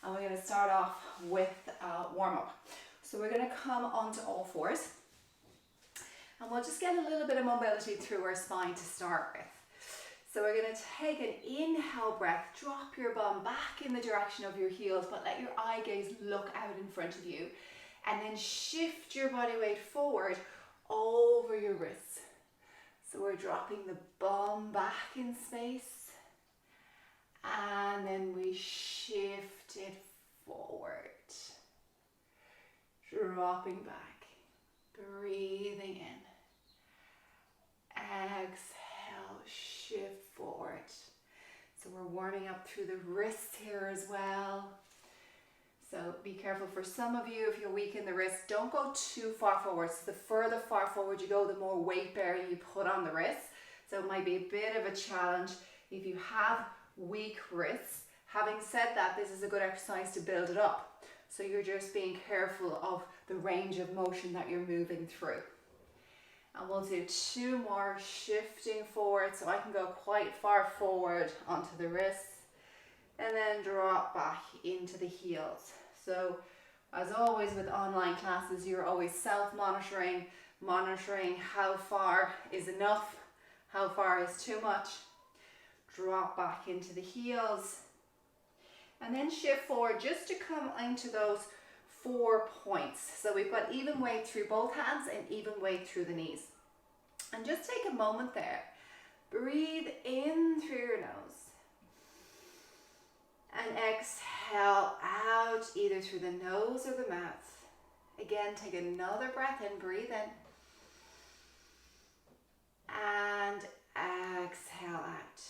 And we're going to start off with a warm-up. So we're going to come onto all fours. And we'll just get a little bit of mobility through our spine to start with. So we're going to take an inhale breath, drop your bum back in the direction of your heels, but let your eye gaze look out in front of you. And then shift your body weight forward over your wrists. So we're dropping the bum back in space. And then we shift it forward. Dropping back. Breathing in. Exhale, shift forward. So we're warming up through the wrists here as well. So be careful for some of you, if you're weak in the wrists, don't go too far forward. So the further far forward you go, the more weight bearing you put on the wrists. So it might be a bit of a challenge if you have weak wrists. Having said that, this is a good exercise to build it up. So you're just being careful of the range of motion that you're moving through. And we'll do 2 more, shifting forward so I can go quite far forward onto the wrists. And then drop back into the heels. So as always with online classes, you're always self-monitoring, monitoring how far is enough, how far is too much. Drop back into the heels. And then shift forward just to come into those 4 points. So we've got even weight through both hands and even weight through the knees. And just take a moment there. Breathe in through your nose. And exhale out either through the nose or the mouth. Again, take another breath in, breathe in. And exhale out.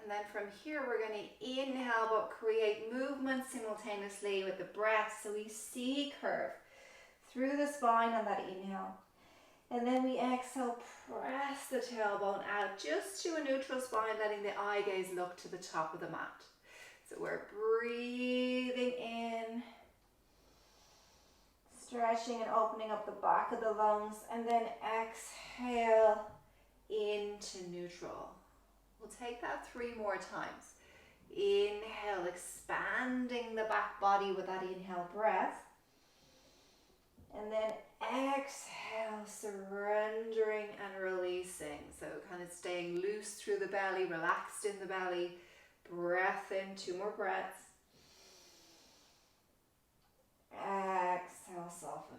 And then from here, we're going to inhale but create movement simultaneously with the breath. So we C curve through the spine on that inhale. And then we exhale, press the tailbone out just to a neutral spine, letting the eye gaze look to the top of the mat. So we're breathing in, stretching and opening up the back of the lungs, and then exhale into neutral. We'll take that 3 more times. Inhale, expanding the back body with that inhale breath. And then exhale, surrendering and releasing. So kind of staying loose through the belly, relaxed in the belly. Breath in, 2 more breaths. Exhale, soften.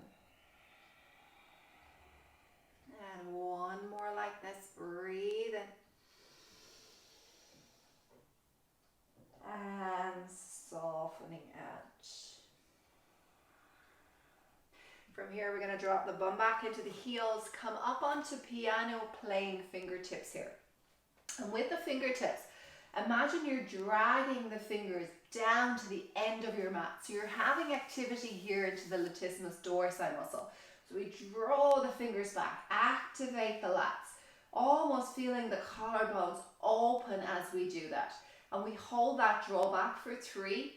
And 1 more like this, breathe in. And softening out. From here, we're going to drop the bum back into the heels, come up onto piano playing fingertips here. And with the fingertips, imagine you're dragging the fingers down to the end of your mat. So you're having activity here into the latissimus dorsi muscle. So we draw the fingers back, activate the lats, almost feeling the collarbones open as we do that. And we hold that draw back for 3,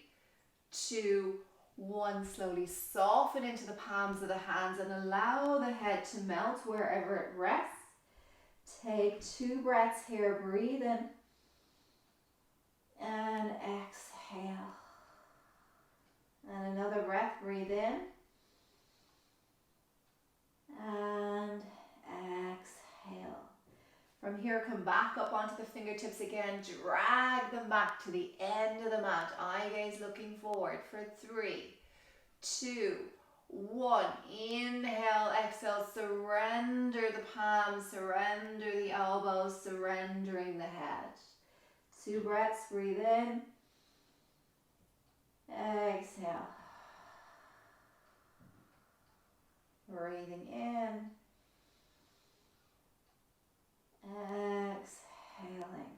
2, 1, slowly soften into the palms of the hands and allow the head to melt wherever it rests. Take 2 breaths here, breathe in and exhale. And another breath, breathe in and exhale. From here, come back up onto the fingertips again, drag them back to the end of the mat, eye gaze looking forward for 3, 2, 1. Inhale, exhale, surrender the palms, surrender the elbows, surrendering the head. 2 breaths, breathe in, exhale. Breathing in. Exhaling.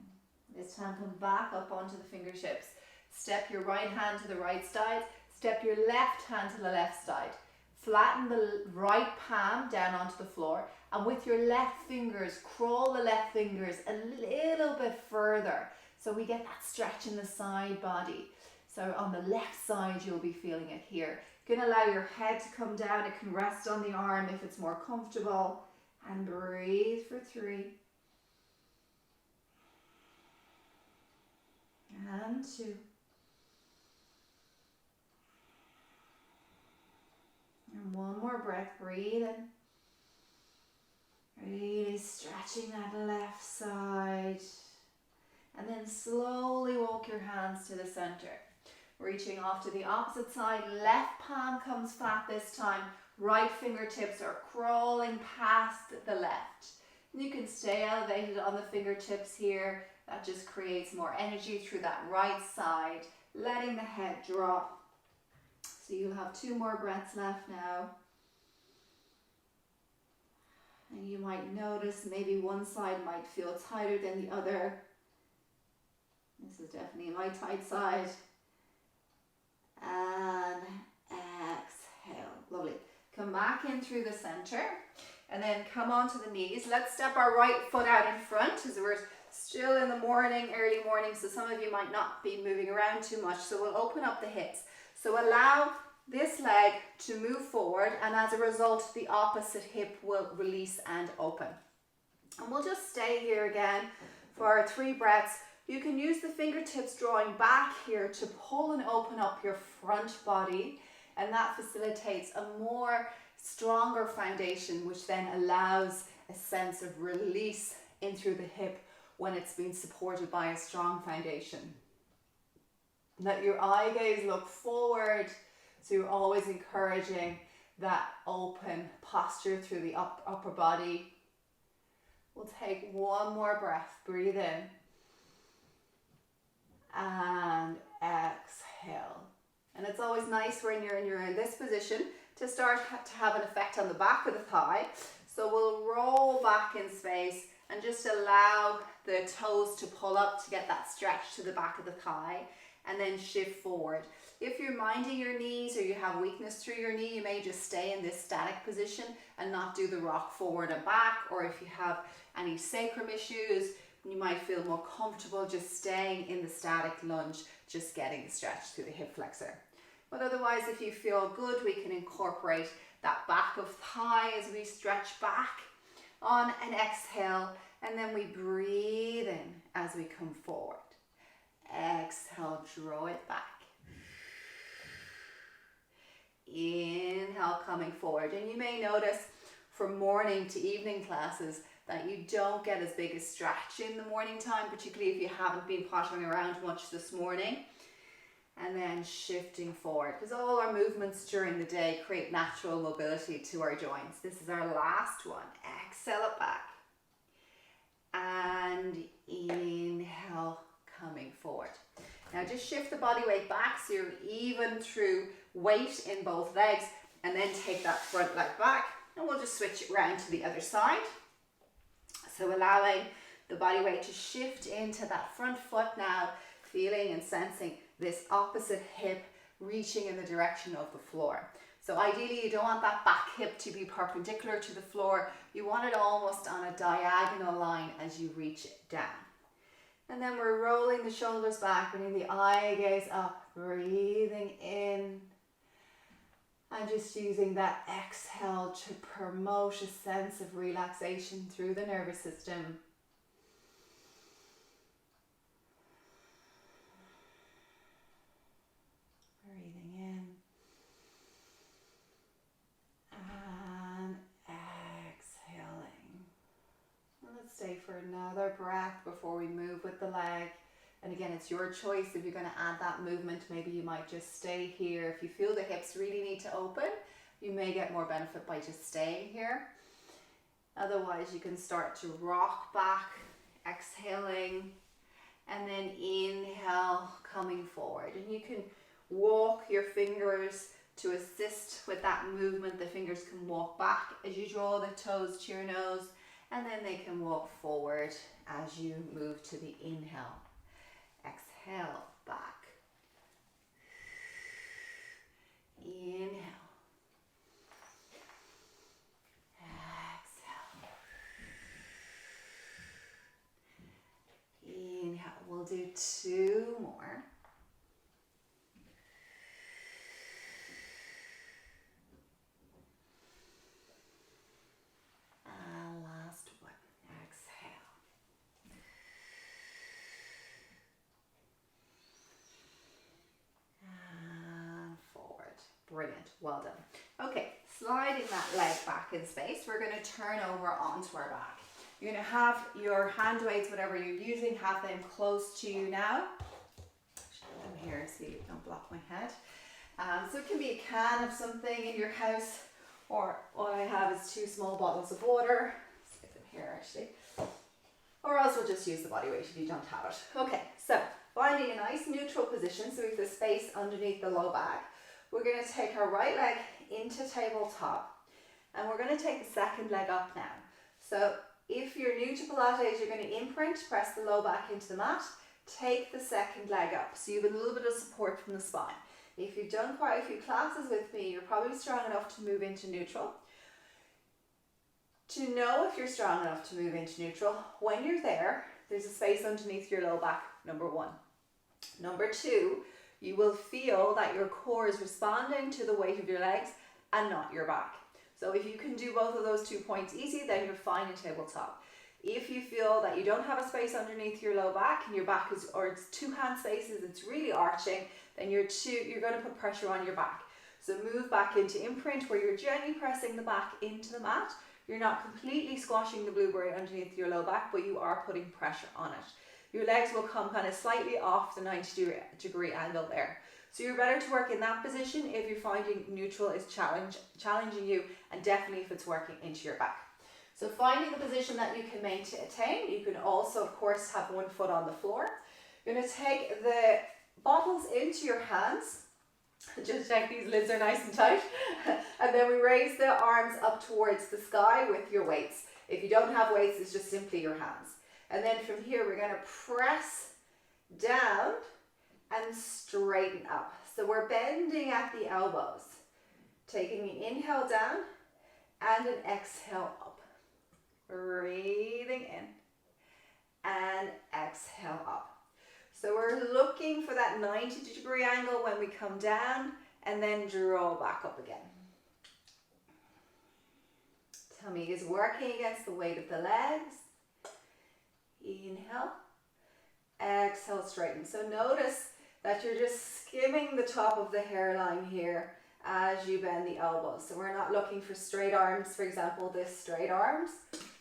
This time come back up onto the fingertips. Step your right hand to the right side. Step your left hand to the left side. Flatten the right palm down onto the floor. And with your left fingers, crawl the left fingers a little bit further. So we get that stretch in the side body. So on the left side, you'll be feeling it here. You can allow your head to come down. It can rest on the arm if it's more comfortable. And breathe for 3. And 2. One more breath, breathe in. Really stretching that left side. And then slowly walk your hands to the center. Reaching off to the opposite side. Left palm comes flat this time. Right fingertips are crawling past the left. And you can stay elevated on the fingertips here. That just creates more energy through that right side. Letting the head drop. So you'll have 2 more breaths left now. And you might notice maybe one side might feel tighter than the other. This is definitely my tight side. And exhale. Lovely. Come back in through the center. And then come onto the knees. Let's step our right foot out in front as we're still in the morning, early morning. So some of you might not be moving around too much. So we'll open up the hips. So allow this leg to move forward, and as a result the opposite hip will release and open. And we'll just stay here again for our 3 breaths. You can use the fingertips drawing back here to pull and open up your front body, and that facilitates a more stronger foundation, which then allows a sense of release in through the hip when it's been supported by a strong foundation. Let your eye gaze look forward. So you're always encouraging that open posture through the upper body. We'll take 1 more breath. Breathe in. And exhale. And it's always nice when you're in this position to start to have an effect on the back of the thigh. So we'll roll back in space and just allow the toes to pull up to get that stretch to the back of the thigh, and then shift forward. If you're minding your knees or you have weakness through your knee, you may just stay in this static position and not do the rock forward and back. Or if you have any sacrum issues, you might feel more comfortable just staying in the static lunge, just getting a stretch through the hip flexor. But otherwise, if you feel good, we can incorporate that back of thigh as we stretch back on an exhale, and then we breathe in as we come forward. Exhale, draw it back. Inhale, coming forward. And you may notice from morning to evening classes that you don't get as big a stretch in the morning time, particularly if you haven't been pottering around much this morning. And then shifting forward, because all our movements during the day create natural mobility to our joints. This is our last one. Exhale it back. And inhale, coming forward. Now just shift the body weight back so you're even through weight in both legs, and then take that front leg back, and we'll just switch it around to the other side. So allowing the body weight to shift into that front foot now, feeling and sensing this opposite hip reaching in the direction of the floor. So ideally you don't want that back hip to be perpendicular to the floor. You want it almost on a diagonal line as you reach it down. And then we're rolling the shoulders back, bringing the eye gaze up, breathing in. And just using that exhale to promote a sense of relaxation through the nervous system. Breathing in. And exhaling. And let's stay for another breath before we move with the leg. And again, it's your choice if you're going to add that movement. Maybe you might just stay here. If you feel the hips really need to open, you may get more benefit by just staying here. Otherwise, you can start to rock back, exhaling, and then inhale, coming forward. And you can walk your fingers to assist with that movement. The fingers can walk back as you draw the toes to your nose, and then they can walk forward as you move to the inhale. Exhale, back. Inhale. Exhale. Inhale. We'll do 2 more. Last one. Exhale. And forward. Brilliant. Well done. Okay, sliding that leg back in space, we're going to turn over onto our back. You're going to have your hand weights, whatever you're using, have them close to you now. Show them here so you don't block my head. So it can be a can of something in your house, or what I have is 2 small bottles of water. Let's get them here actually. Or else we'll just use the body weight if you don't have it. Okay, so finding a nice neutral position so we have the space underneath the low back. We're going to take our right leg into tabletop, and we're going to take the second leg up now. So if you're new to Pilates, you're going to imprint, press the low back into the mat, take the second leg up. So you have a little bit of support from the spine. If you've done quite a few classes with me, you're probably strong enough to move into neutral. To know if you're strong enough to move into neutral, when you're there, there's a space underneath your low back, number 1. Number 2, you will feel that your core is responding to the weight of your legs and not your back. So if you can do both of those 2 points easy, then you're fine in tabletop. If you feel that you don't have a space underneath your low back and your back is, or it's 2 hand spaces, it's really arching, then you're going to put pressure on your back. So move back into imprint where you're gently pressing the back into the mat. You're not completely squashing the blueberry underneath your low back, but you are putting pressure on it. Your legs will come kind of slightly off the 90-degree angle there. So you're better to work in that position if you're finding neutral is challenging you, and definitely if it's working into your back. So finding the position that you can maintain, you can also of course have 1 foot on the floor. You're going to take the bottles into your hands. Just check these lids are nice and tight. And then we raise the arms up towards the sky with your weights. If you don't have weights, it's just simply your hands. And then from here, we're going to press down and straighten up. So we're bending at the elbows, taking an inhale down and an exhale up. Breathing in and exhale up. So we're looking for that 90-degree angle when we come down, and then draw back up again. Tummy is working against the weight of the legs. Inhale, exhale, straighten. So notice that you're just skimming the top of the hairline here as you bend the elbows. So we're not looking for straight arms, for example, this straight arms.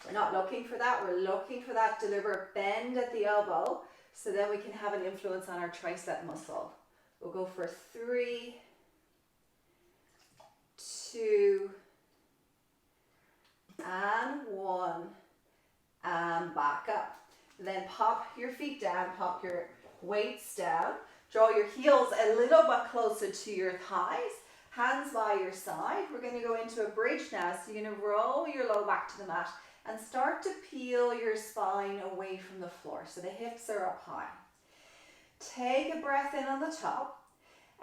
We're not looking for that. We're looking for that deliberate bend at the elbow, so then we can have an influence on our tricep muscle. We'll go for 3, 2, and 1, and back up. Then pop your feet down, pop your weights down. Draw your heels a little bit closer to your thighs, hands by your side. We're going to go into a bridge now, so you're going to roll your low back to the mat and start to peel your spine away from the floor. So the hips are up high. Take a breath in on the top,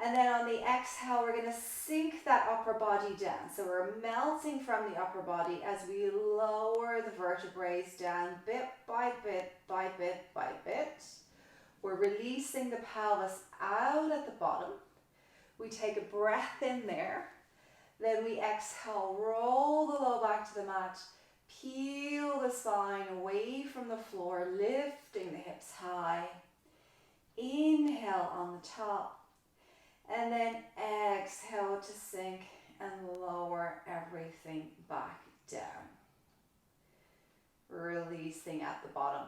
and then on the exhale, we're going to sink that upper body down. So we're melting from the upper body as we lower the vertebrae down bit by bit by bit by bit. We're releasing the pelvis out at the bottom. We take a breath in there. Then we exhale, roll the low back to the mat, peel the spine away from the floor, lifting the hips high. Inhale on the top, and then exhale to sink and lower everything back down. Releasing at the bottom.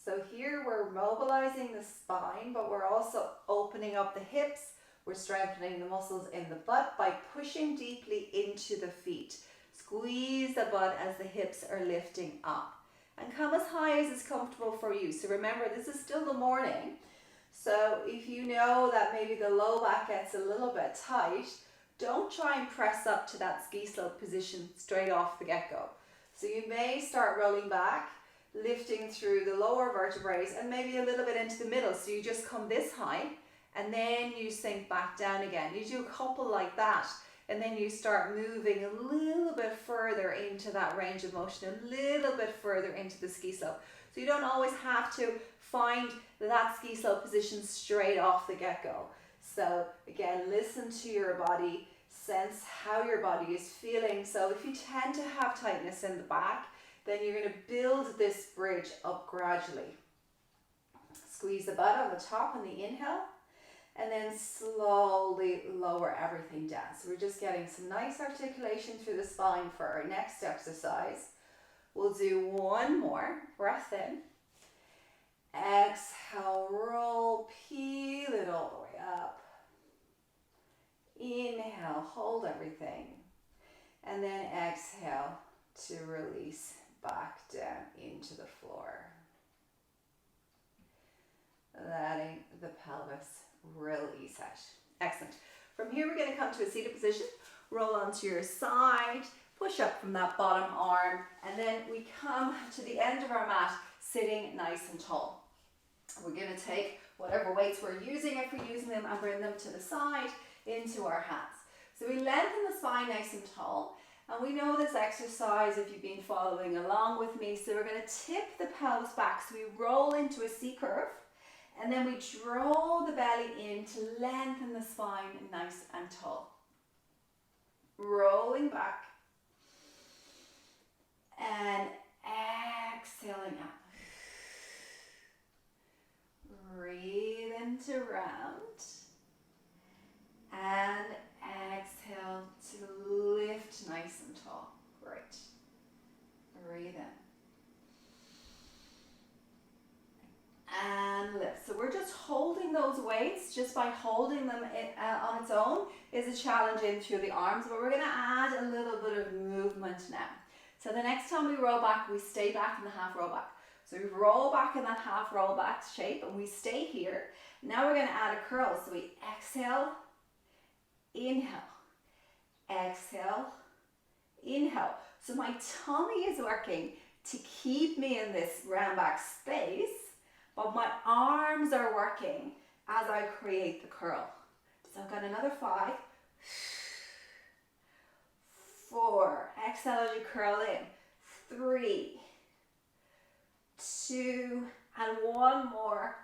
So here we're mobilizing the spine, but we're also opening up the hips. We're strengthening the muscles in the butt by pushing deeply into the feet. Squeeze the butt as the hips are lifting up. And come as high as is comfortable for you. So remember, this is still the morning. So if you know that maybe the low back gets a little bit tight, don't try and press up to that ski slope position straight off the get-go. So you may start rolling back, lifting through the lower vertebrae and maybe a little bit into the middle. So you just come this high and then you sink back down again. You do a couple like that, and then you start moving a little bit further into that range of motion, a little bit further into the ski slope. So you don't always have to find that ski slope position straight off the get-go. So again, listen to your body, sense how your body is feeling. So if you tend to have tightness in the back, then you're going to build this bridge up gradually. Squeeze the butt on the top on the inhale, and then slowly lower everything down. So we're just getting some nice articulation through the spine for our next exercise. We'll do one more. Breath in. Exhale, roll, peel it all the way up. Inhale, hold everything. And then exhale to release back down into the floor. Letting the pelvis release out. Excellent. From here, we're going to come to a seated position. Roll onto your side. Push up from that bottom arm. And then we come to the end of our mat, sitting nice and tall. We're going to take whatever weights we're using, if we're using them, and bring them to the side into our hands. So we lengthen the spine nice and tall. And we know this exercise if you've been following along with me. So we're going to tip the pelvis back. So we roll into a C curve. And then we draw the belly in to lengthen the spine nice and tall. Rolling back. And exhaling out. Breathe into round. And exhale to lift nice and tall. Great. Breathe in. And lift. So we're just holding those weights. Just by holding them on its own is a challenge in through the arms, but we're going to add a little bit of movement now. So the next time we roll back, we stay back in the half roll back. So we roll back in that half roll back shape and we stay here. Now we're going to add a curl. So we exhale, inhale, exhale, inhale. So my tummy is working to keep me in this round back space, but my arms are working as I create the curl. So I've got another 5, 4, exhale as you curl in, 3, 2, and 1 more.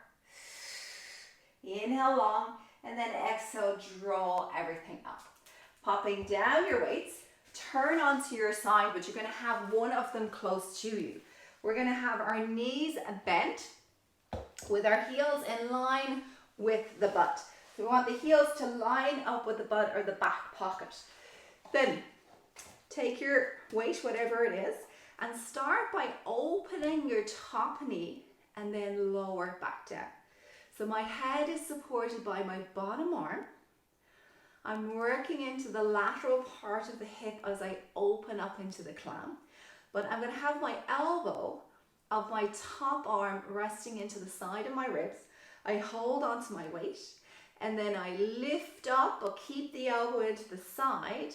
Inhale long, and then exhale, draw everything up. Popping down your weights, turn onto your side, but you're going to have one of them close to you. We're going to have our knees bent with our heels in line with the butt. So we want the heels to line up with the butt or the back pocket. Then take your weight, whatever it is, and start by opening your top knee and then lower it back down. So my head is supported by my bottom arm. I'm working into the lateral part of the hip as I open up into the clam. But I'm going to have my elbow of my top arm resting into the side of my ribs. I hold onto my weight and then I lift up, but keep the elbow into the side,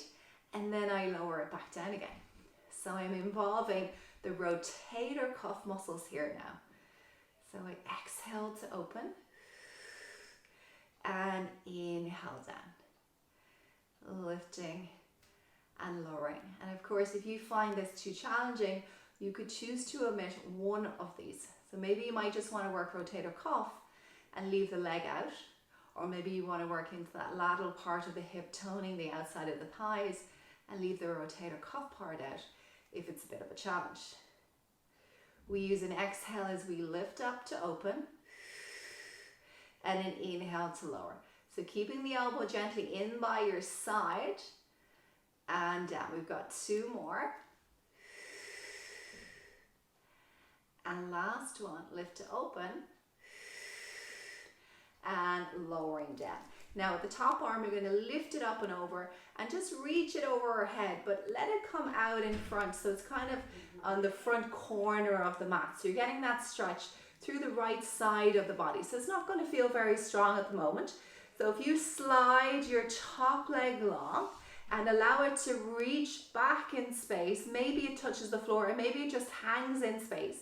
and then I lower it back down again. So I'm involving the rotator cuff muscles here now. So I exhale to open and inhale down, lifting and lowering. And of course, if you find this too challenging, you could choose to omit one of these. So maybe you might just want to work rotator cuff and leave the leg out, or maybe you want to work into that lateral part of the hip, toning the outside of the thighs, and leave the rotator cuff part out if it's a bit of a challenge. We use an exhale as we lift up to open, and an inhale to lower. So keeping the elbow gently in by your side and down. We've got 2 more. And last one, lift to open and lowering down. Now at the top arm, you're going to lift it up and over and just reach it over our head, but let it come out in front. So it's kind of on the front corner of the mat. So you're getting that stretch through the right side of the body. So it's not going to feel very strong at the moment. So if you slide your top leg long and allow it to reach back in space, maybe it touches the floor and maybe it just hangs in space.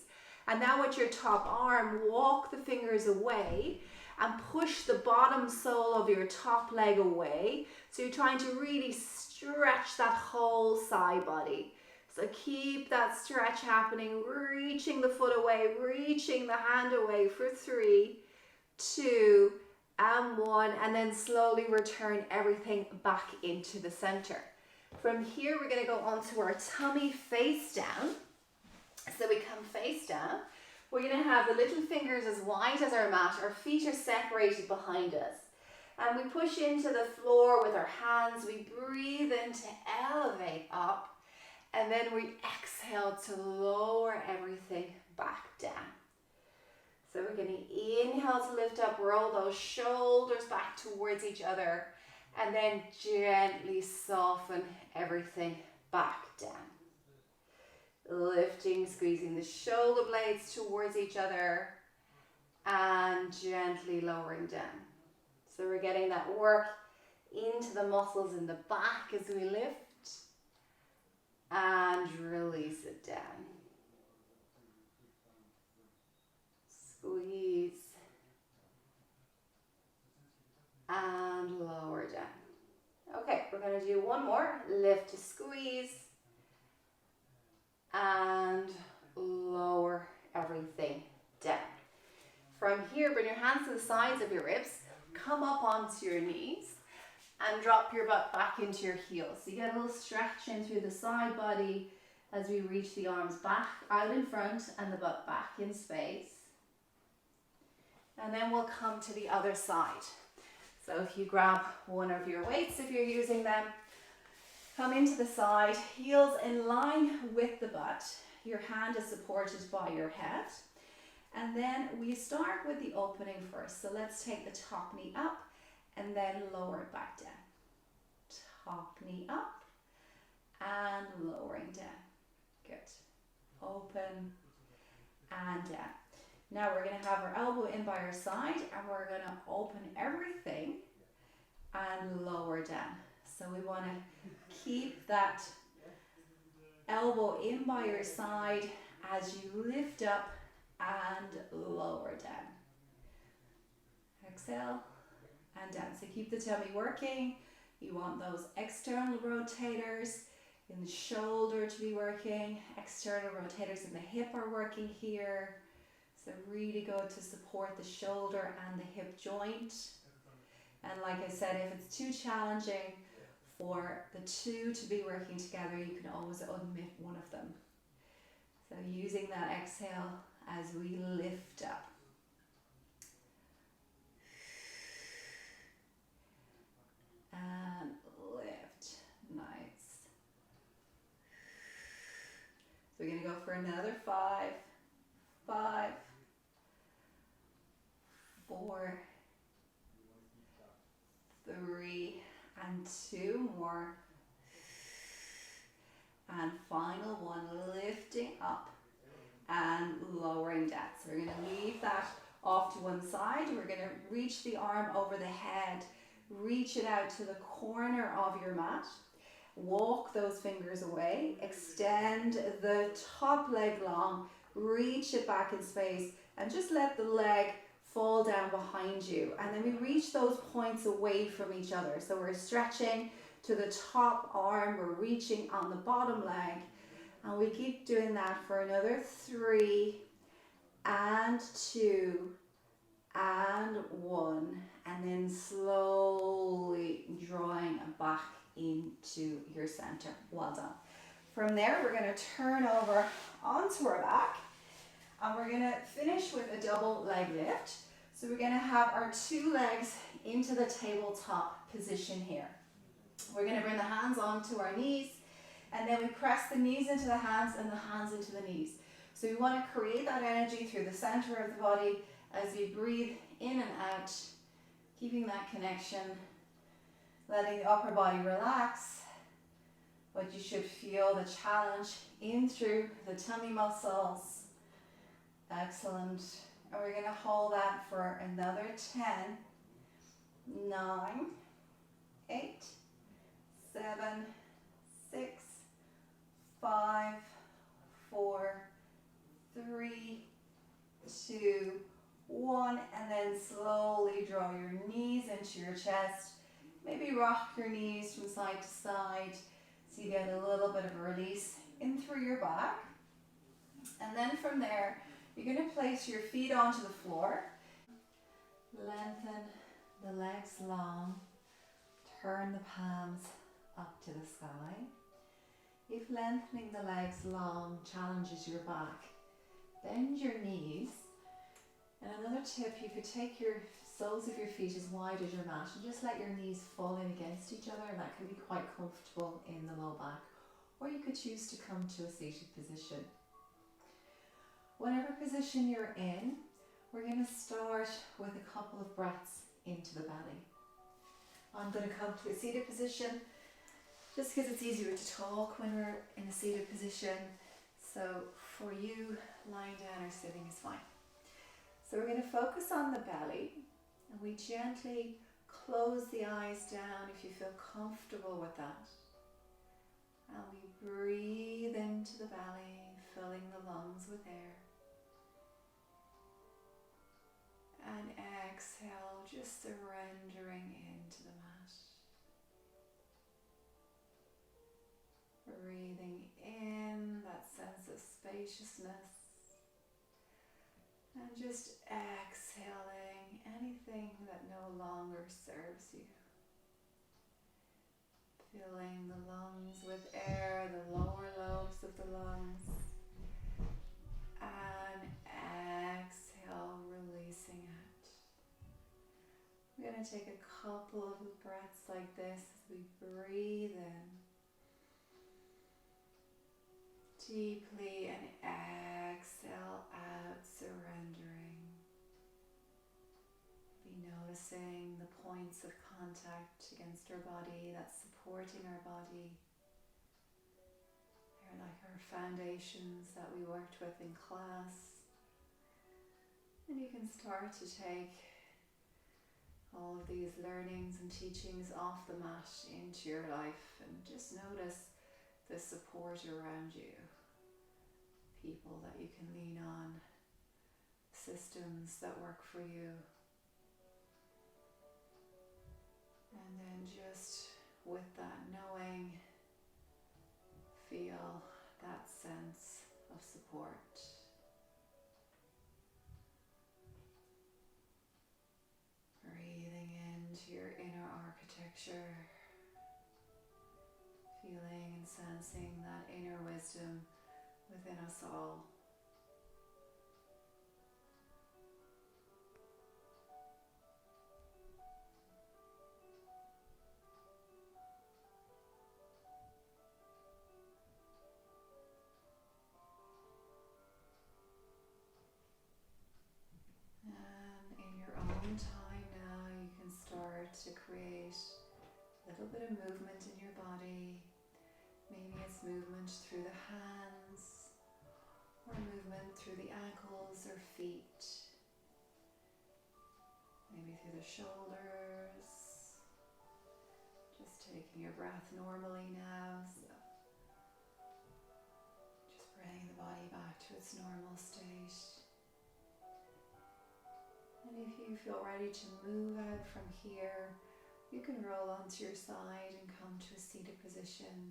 And now with your top arm, walk the fingers away and push the bottom sole of your top leg away. So you're trying to really stretch that whole side body. So keep that stretch happening, reaching the foot away, reaching the hand away for 3, 2, and 1, and then slowly return everything back into the center. From here, we're going to go onto our tummy face down. So we come face down. We're going to have the little fingers as wide as our mat. Our feet are separated behind us. And we push into the floor with our hands. We breathe in to elevate up. And then we exhale to lower everything back down. So we're going to inhale to lift up, roll those shoulders back towards each other. And then gently soften everything back down. Lifting, squeezing the shoulder blades towards each other. And gently lowering down. So we're getting that work into the muscles in the back as we lift. And release it down. Squeeze. And lower down. Okay, we're going to do one more. Lift to squeeze. And lower everything down. From here, bring your hands to the sides of your ribs. Come up onto your knees. And drop your butt back into your heels. So you get a little stretch in through the side body as we reach the arms back out in front and the butt back in space. And then we'll come to the other side. So if you grab one of your weights, if you're using them, come into the side, heels in line with the butt. Your hand is supported by your head. And then we start with the opening first. So let's take the top knee up. And then lower it back down. Top knee up and lowering down. Good. Open and down. Now we're going to have our elbow in by our side and we're going to open everything and lower down. So we want to keep that elbow in by your side as you lift up and lower down. Exhale. And down. So keep the tummy working. You want those external rotators in the shoulder to be working. External rotators in the hip are working here. So really good to support the shoulder and the hip joint. And like I said, if it's too challenging for the two to be working together, you can always omit one of them. So using that exhale as we lift up. And lift. Nice. So we're going to go for another 5, 5, 4, 3, and 2 more. And final one, lifting up and lowering down. So we're going to leave that off to one side. We're going to reach the arm over the head. Reach it out to the corner of your mat. Walk those fingers away. Extend the top leg long. Reach it back in space and just let the leg fall down behind you. And then we reach those points away from each other. So we're stretching to the top arm. We're reaching on the bottom leg. And we keep doing that for another 3 and 2 and 1. And then slowly drawing back into your center. Well done. From there, we're going to turn over onto our back. And we're going to finish with a double leg lift. So we're going to have our 2 legs into the tabletop position here. We're going to bring the hands onto our knees. And then we press the knees into the hands and the hands into the knees. So we want to create that energy through the center of the body as we breathe in and out. Keeping that connection, letting the upper body relax, but you should feel the challenge in through the tummy muscles. Excellent. And we're going to hold that for another 10, 9, 8, 7, 6, 5, 4, 3, 2, 1, and then slowly draw your knees into your chest. Maybe rock your knees from side to side so you get a little bit of a release in through your back. And then from there, you're going to place your feet onto the floor. Lengthen the legs long. Turn the palms up to the sky. If lengthening the legs long challenges your back, bend your knees. And another tip, you could take your soles of your feet as wide as your mat, and just let your knees fall in against each other, and that can be quite comfortable in the low back. Or you could choose to come to a seated position. Whatever position you're in, we're going to start with a couple of breaths into the belly. I'm going to come to a seated position just because it's easier to talk when we're in a seated position. So for you, lying down or sitting is fine. So we're going to focus on the belly, and we gently close the eyes down if you feel comfortable with that. And we breathe into the belly, filling the lungs with air. And exhale, just surrendering into the mat. Breathing in that sense of spaciousness. And just exhaling anything that no longer serves you. Filling the lungs with air, the lower lobes of the lungs. And exhale, releasing it. We're going to take a couple of breaths like this as we breathe in deeply and exhale out, surrendering. Be noticing the points of contact against our body that's supporting our body. They're like our foundations that we worked with in class. And you can start to take all of these learnings and teachings off the mat into your life, and just notice the support around you. People that you can lean on, systems that work for you. And then just with that knowing, feel that sense of support. Breathing into your inner architecture, feeling and sensing that inner wisdom within us all. And in your own time now, you can start to create a little bit of movement in your body. Maybe it's movement through the hands, or movement through the ankles or feet. Maybe through the shoulders. Just taking your breath normally now. So just bringing the body back to its normal state. And if you feel ready to move out from here, you can roll onto your side and come to a seated position.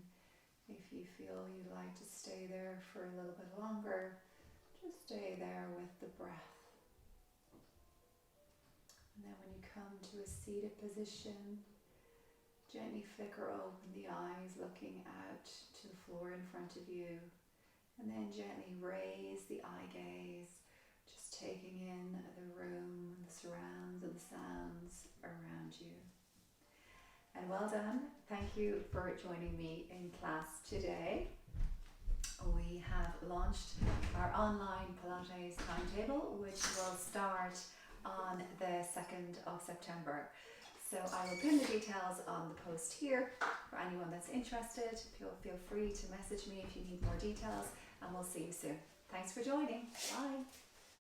If you feel you'd like to stay there for a little bit longer, just stay there with the breath. And then when you come to a seated position, gently flicker open the eyes, looking out to the floor in front of you. And then gently raise the eye gaze, just taking in the room, the surrounds and the sounds around you. And well done. Thank you for joining me in class today. We have launched our online Pilates timetable, which will start on the 2nd of September. So I will pin the details on the post here for anyone that's interested. Feel free to message me if you need more details, and we'll see you soon. Thanks for joining. Bye.